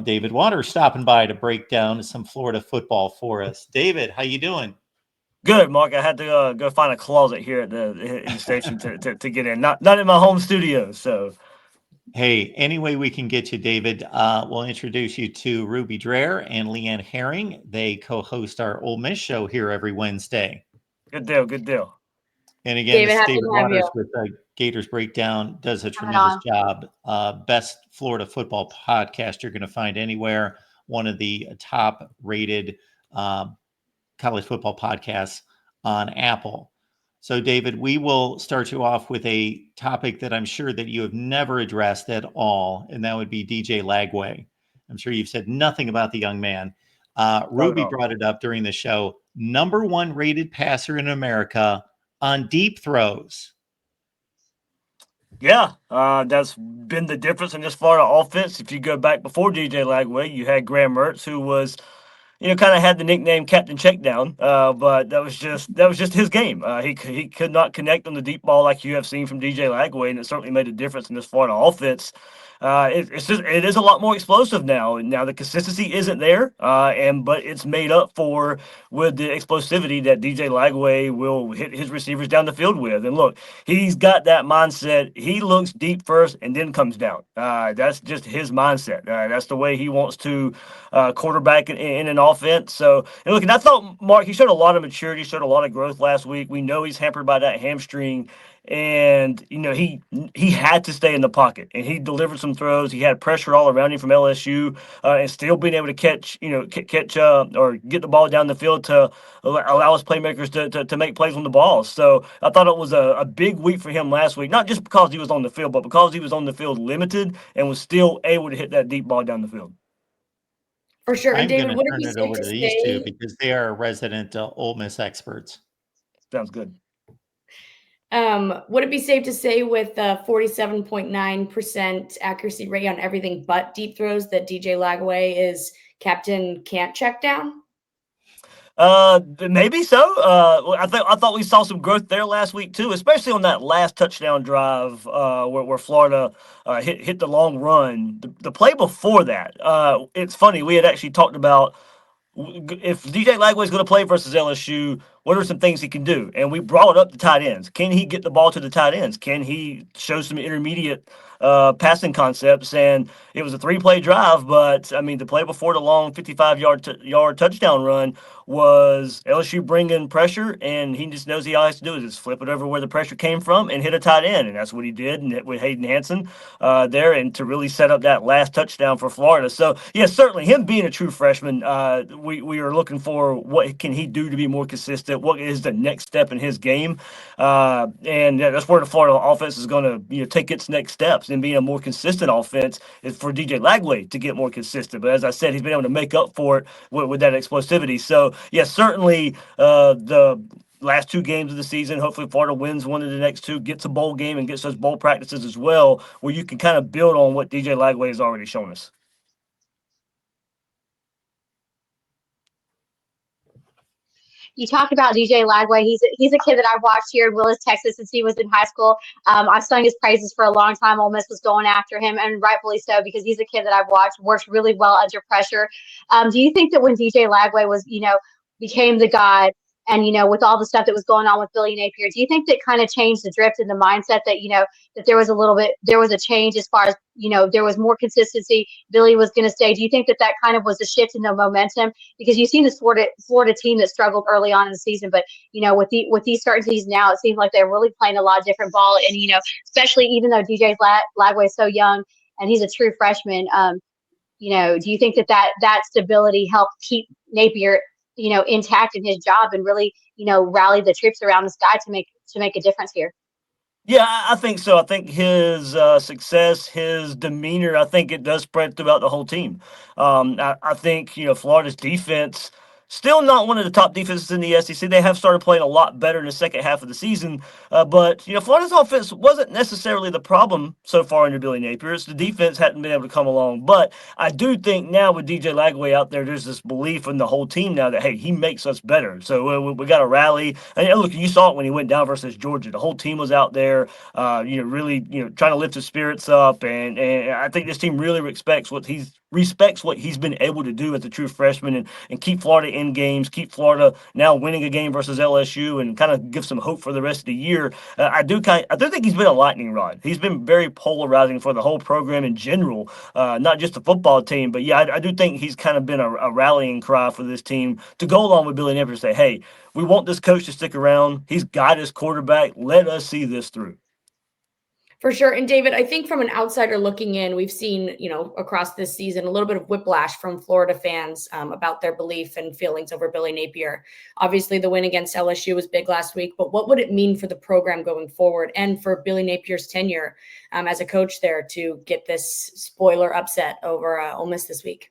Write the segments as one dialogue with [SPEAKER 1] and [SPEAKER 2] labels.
[SPEAKER 1] David Waters stopping by to break down some Florida football for us. David, how you doing?
[SPEAKER 2] Good, Mark. I had to go find a closet here at the station to get in. Not in my home studio. So,
[SPEAKER 1] Hey, any way we can get you, David, we'll introduce you to Ruby Dreher and Leanne Herring. They co-host our Ole Miss show here every Wednesday.
[SPEAKER 2] good deal. Good deal.
[SPEAKER 1] And again,
[SPEAKER 3] David,
[SPEAKER 1] this is
[SPEAKER 3] happy
[SPEAKER 1] David
[SPEAKER 3] to have
[SPEAKER 1] Waters
[SPEAKER 3] you.
[SPEAKER 1] with Gators Breakdown. Does a
[SPEAKER 3] Coming
[SPEAKER 1] tremendous
[SPEAKER 3] on.
[SPEAKER 1] job. Best Florida football podcast you're going to find anywhere. One of the top-rated college football podcasts on Apple. So, David, we will start you off with a topic that I'm sure that you have never addressed at all, and that would be DJ Lagway. I'm sure you've said nothing about the young man. Ruby brought it up during the show. Number 1 rated passer in America on deep throws.
[SPEAKER 2] Yeah, that's been the difference in this Florida offense. If you go back before DJ Lagway, you had Graham Mertz, who was, kind of had the nickname Captain Checkdown, but that was just his game. He could not connect on the deep ball like you have seen from DJ Lagway, and it certainly made a difference in this Florida offense. It is a lot more explosive now. Now the consistency isn't there, but it's made up for with the explosivity that DJ Lagway will hit his receivers down the field with. And look, he's got that mindset. He looks deep first and then comes down. That's just his mindset. That's the way he wants to quarterback in an offense. So, and look, and I thought Mark, he showed a lot of maturity, showed a lot of growth last week. We know he's hampered by that hamstring. And he had to stay in the pocket, and he delivered some throws. He had pressure all around him from LSU, and still being able to catch or get the ball down the field to allow his playmakers to make plays on the ball. So I thought it was a big week for him last week, not just because he was on the field, but because he was on the field limited and was still able to hit that deep ball down the field.
[SPEAKER 3] For sure. And
[SPEAKER 1] I'm going
[SPEAKER 3] David,
[SPEAKER 1] to
[SPEAKER 3] would it
[SPEAKER 1] turn
[SPEAKER 3] be
[SPEAKER 1] it
[SPEAKER 3] safe
[SPEAKER 1] over
[SPEAKER 3] to
[SPEAKER 1] to these two
[SPEAKER 3] say
[SPEAKER 1] because they are resident Ole Miss experts.
[SPEAKER 2] Sounds good.
[SPEAKER 3] would it be safe to say with 47.9% accuracy rate on everything but deep throws that DJ Lagway is Captain Can't Check Down?
[SPEAKER 2] Maybe so. I thought we saw some growth there last week too, especially on that last touchdown drive where Florida hit the long run. The play before that, it's funny. We had actually talked about if DJ Lagway is going to play versus LSU, what are some things he can do? And we brought up the tight ends. Can he get the ball to the tight ends? Can he show some intermediate passing concepts? And it was a 3-play drive, but I mean, the play before the long 55-yard touchdown run was LSU bringing pressure, and he just knows all he has to do is just flip it over where the pressure came from and hit a tight end, and that's what he did and with Hayden Hansen there, and to really set up that last touchdown for Florida. So yeah, certainly him being a true freshman, we are looking for what can he do to be more consistent. What is the next step in his game? And that's where the Florida offense is going to take its next steps and being a more consistent offense is for DJ Lagway to get more consistent. But as I said, he's been able to make up for it with that explosivity. So, yeah, certainly the last 2 games of the season, hopefully Florida wins one of the next 2, gets a bowl game and gets those bowl practices as well, where you can kind of build on what DJ Lagway has already shown us.
[SPEAKER 4] You talked about DJ Lagway. He's a kid that I've watched here in Willis, Texas, since he was in high school. I've sung his praises for a long time. Ole Miss was going after him, and rightfully so, because he's a kid that I've watched, works really well under pressure. Do you think that when DJ Lagway was, became the guy, and, with all the stuff that was going on with Billy Napier, do you think that kind of changed the drift in the mindset that, that there was a change as far as, there was more consistency, Billy was going to stay? Do you think that kind of was a shift in the momentum? Because you've seen this Florida team that struggled early on in the season, but, with these certain seasons now, it seems like they're really playing a lot of different ball. And, especially even though DJ Lagway is so young and he's a true freshman, do you think that stability helped keep Napier intact in his job and really, rally the troops around this guy to make a difference here?
[SPEAKER 2] Yeah, I think so. I think his success, his demeanor, I think it does spread throughout the whole team. I think, Florida's defense, still not one of the top defenses in the SEC. They have started playing a lot better in the second half of the season. But, Florida's offense wasn't necessarily the problem so far under Billy Napier. It's the defense hadn't been able to come along. But I do think now with DJ Lagway out there, there's this belief in the whole team now that, hey, he makes us better. So we got to rally. And look, you saw it when he went down versus Georgia. The whole team was out there, really, trying to lift his spirits up. And I think this team really respects what he's respects what he's been able to do as a true freshman and keep Florida in games, keep Florida now winning a game versus LSU, and kind of give some hope for the rest of the year. I do think he's been a lightning rod. He's been very polarizing for the whole program in general, not just the football team. But yeah, I do think he's kind of been a rallying cry for this team to go along with Billy Napier and say, hey, we want this coach to stick around. He's got his quarterback. Let us see this through.
[SPEAKER 3] For sure. And David, I think from an outsider looking in, we've seen, across this season, a little bit of whiplash from Florida fans about their belief and feelings over Billy Napier. Obviously, the win against LSU was big last week, but what would it mean for the program going forward and for Billy Napier's tenure as a coach there to get this spoiler upset over Ole Miss this week?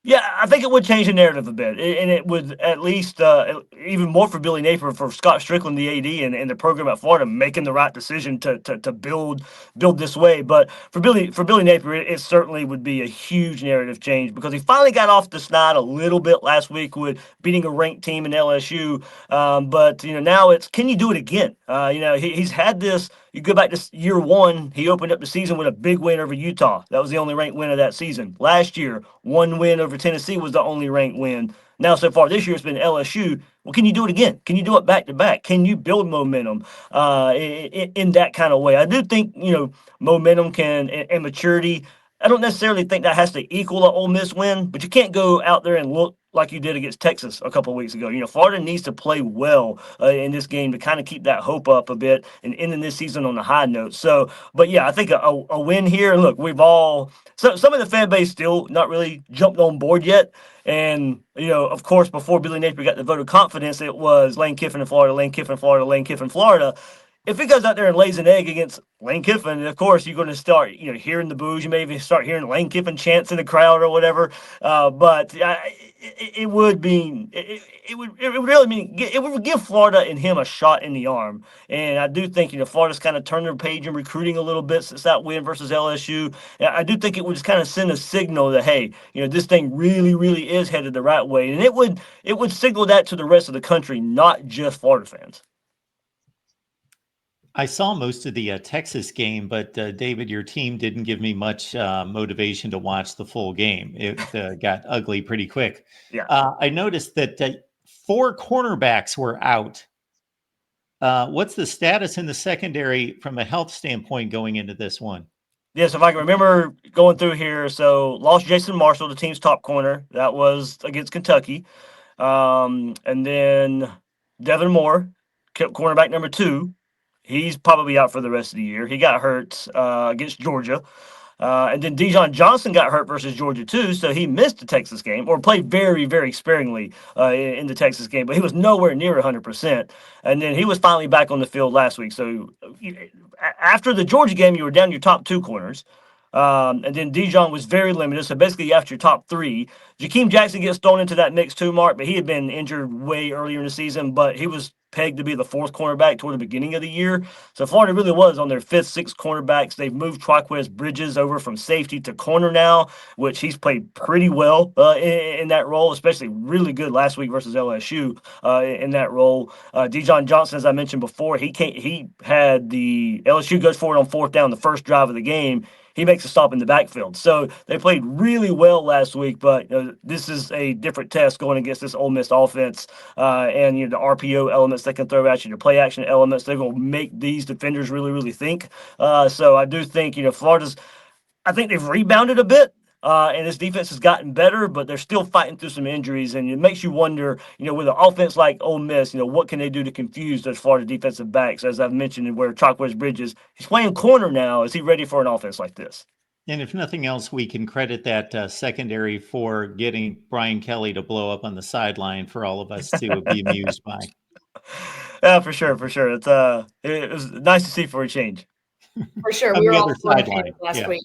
[SPEAKER 2] Yeah, I think it would change the narrative a bit, and it would at least even more for Billy Napier, for Scott Strickland, the AD, and the program at Florida, making the right decision to build this way. But for Billy Napier, it certainly would be a huge narrative change because he finally got off the snide a little bit last week with beating a ranked team in LSU. But now it's, can you do it again? He's had this. You go back to year one, he opened up the season with a big win over Utah. That was the only ranked win of that season. Last year, one win over Tennessee was the only ranked win. Now, so far this year, it's been LSU. Well, can you do it again? Can you do it back to back? Can you build momentum in that kind of way? I do think, momentum and maturity. I don't necessarily think that has to equal an Ole Miss win, but you can't go out there and look like you did against Texas a couple of weeks ago. Florida needs to play well in this game to kind of keep that hope up a bit and ending this season on a high note. So, but yeah, I think a win here. Look, some of the fan base still not really jumped on board yet. And, of course, before Billy Napier got the vote of confidence, it was Lane Kiffin in Florida, Lane Kiffin, Florida, Lane Kiffin, Florida. If he goes out there and lays an egg against Lane Kiffin, of course, you're going to start, hearing the boos. You may even start hearing Lane Kiffin chants in the crowd or whatever. But it would really mean it would give Florida and him a shot in the arm. And I do think, Florida's kind of turned their page in recruiting a little bit since that win versus LSU. And I do think it would just kind of send a signal that, hey, this thing really, really is headed the right way. And it would signal that to the rest of the country, not just Florida fans.
[SPEAKER 1] I saw most of the Texas game, but David, your team didn't give me much motivation to watch the full game. It got ugly pretty quick.
[SPEAKER 2] Yeah.
[SPEAKER 1] I noticed that 4 cornerbacks were out. What's the status in the secondary from a health standpoint going into this one?
[SPEAKER 2] Yes, if I can remember going through here, so lost Jason Marshall, the team's top corner. That was against Kentucky. And then Devin Moore, cornerback number 2. He's probably out for the rest of the year. He got hurt against Georgia. And then Dijon Johnson got hurt versus Georgia too, so he missed the Texas game, or played very, very sparingly in the Texas game, but he was nowhere near 100%. And then he was finally back on the field last week. So after the Georgia game, you were down your top 2 corners. And then Dijon was very limited. So basically, after your top 3, Jakeem Jackson gets thrown into that mix too, Mark, but he had been injured way earlier in the season, but he was pegged to be the 4th cornerback toward the beginning of the year. So Florida really was on their 5th, 6th cornerbacks. They've moved Triquez Bridges over from safety to corner now, which he's played pretty well in that role, especially really good last week versus LSU in that role. Dijon Johnson, as I mentioned before, he had the LSU goes forward on 4th down, the first drive of the game. He makes a stop in the backfield. So they played really well last week, but this is a different test going against this Ole Miss offense and the RPO elements they can throw at you, the play action elements. They're going to make these defenders really, really think. So I do think, I think they've rebounded a bit. And this defense has gotten better, but they're still fighting through some injuries. And it makes you wonder, with an offense like Ole Miss, what can they do to confuse those Florida defensive backs? As I've mentioned, where Triquez Bridges, he's playing corner now. Is he ready for an offense like this?
[SPEAKER 1] And if nothing else, we can credit that secondary for getting Brian Kelly to blow up on the sideline for all of us to be amused by.
[SPEAKER 2] Yeah, for sure. It was nice to see for a change.
[SPEAKER 3] For sure. We were all sideline last week.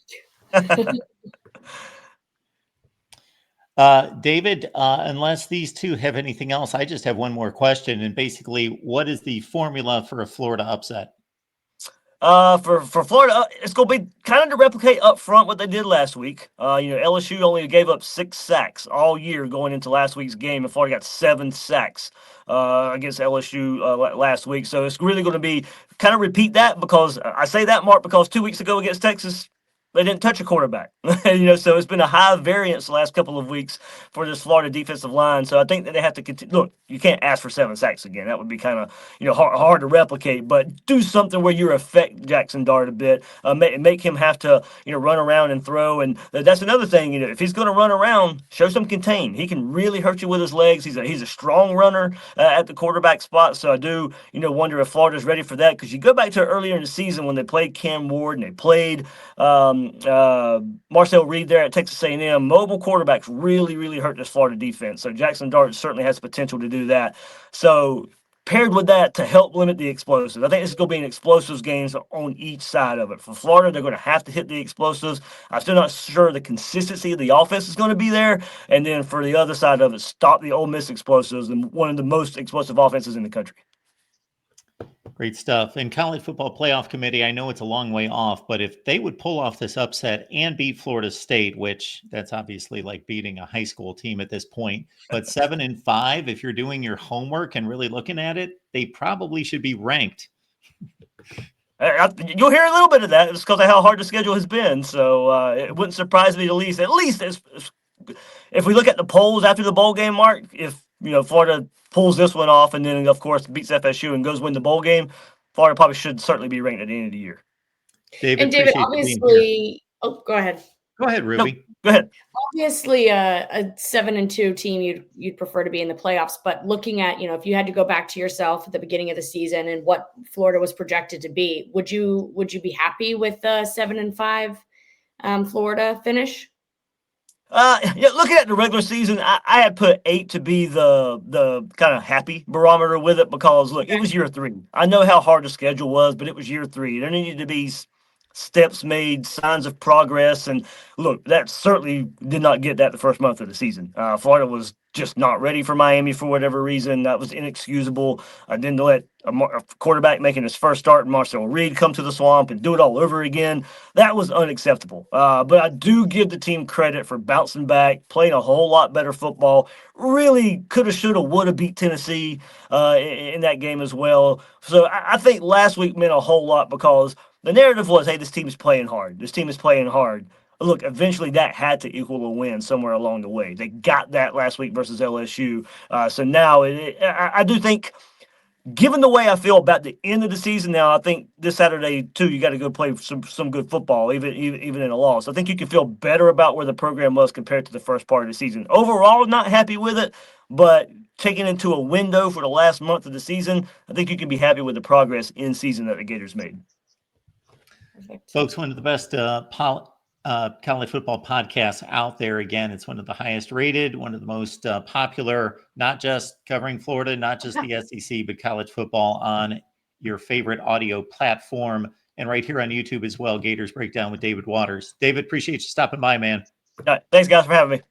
[SPEAKER 1] David, unless these two have anything else, I just have one more question. And basically, what is the formula for a Florida upset?
[SPEAKER 2] For Florida, it's going to be kind of to replicate up front what they did last week. LSU only gave up 6 sacks all year going into last week's game, and Florida got 7 sacks against LSU last week. So it's really going to be kind of repeat that, because I say that, Mark, because 2 weeks ago against Texas, they didn't touch a quarterback. So it's been a high variance the last couple of weeks for this Florida defensive line. So I think that they have to continue. Look, you can't ask for 7 sacks again. That would be kind of hard to replicate. But do something where you affect Jackson Dart a bit, make him have to run around and throw. And that's another thing. If he's going to run around, show some contain. He can really hurt you with his legs. He's a strong runner at the quarterback spot. So I do wonder if Florida's ready for that, because you go back to earlier in the season when they played Cam Ward and they played Marcel Reed there at Texas A&M. Mobile quarterbacks really hurt this Florida defense. So Jackson Dart certainly has potential to do that. So paired with that, to help limit the explosives, I think this is going to be an explosives game on each side of it. For Florida, they're going to have to hit the explosives. I'm still not sure the consistency of the offense is going to be there. And then for the other side of it, stop the Ole Miss explosives, and one of the most explosive offenses in the country.
[SPEAKER 1] Great stuff. And College Football Playoff Committee, I know it's a long way off, but if they would pull off this upset and beat Florida State, which that's obviously like beating a high school team at this point, but 7-5, if you're doing your homework and really looking at it, they probably should be ranked.
[SPEAKER 2] You'll hear a little bit of that. It's because of how hard the schedule has been. So it wouldn't surprise me at least if we look at the polls after the bowl game, Mark, if Florida pulls this one off and then of course beats FSU and goes win the bowl game, Florida probably should certainly be ranked at the end of the year.
[SPEAKER 3] David, obviously, go ahead.
[SPEAKER 1] Go ahead, Ruby.
[SPEAKER 2] No, go ahead.
[SPEAKER 3] Obviously, a 7-2 team, you'd prefer to be in the playoffs. But looking at, if you had to go back to yourself at the beginning of the season and what Florida was projected to be, would you be happy with the 7-5 Florida finish?
[SPEAKER 2] Looking at the regular season, I had put 8 to be the kind of happy barometer with it, because look, it was year 3. I know how hard the schedule was, but it was year 3. There needed to be steps made, signs of progress, and look, that certainly did not get that the first month of the season. Florida was just not ready for Miami for whatever reason. That was inexcusable. Then to let a quarterback making his first start, Marcel Reed, come to the Swamp and do it all over again, that was unacceptable. But I do give the team credit for bouncing back, playing a whole lot better football. Really coulda, shoulda, woulda beat Tennessee in that game as well. So I think last week meant a whole lot, because the narrative was, hey, this team is playing hard. This team is playing hard. Look, eventually that had to equal a win somewhere along the way. They got that last week versus LSU. So now I do think, given the way I feel about the end of the season now, I think this Saturday, too, you got to go play some good football, even in a loss. I think you can feel better about where the program was compared to the first part of the season. Overall, not happy with it, but taking into a window for the last month of the season, I think you can be happy with the progress in season that the Gators made.
[SPEAKER 1] Folks, one of the best college football podcasts out there. Again, it's one of the highest rated, one of the most popular, not just covering Florida, not just the SEC, but college football on your favorite audio platform, and right here on YouTube as well. Gators Breakdown with David Waters. David, appreciate you stopping by, man.
[SPEAKER 2] All right, thanks, guys, for having me.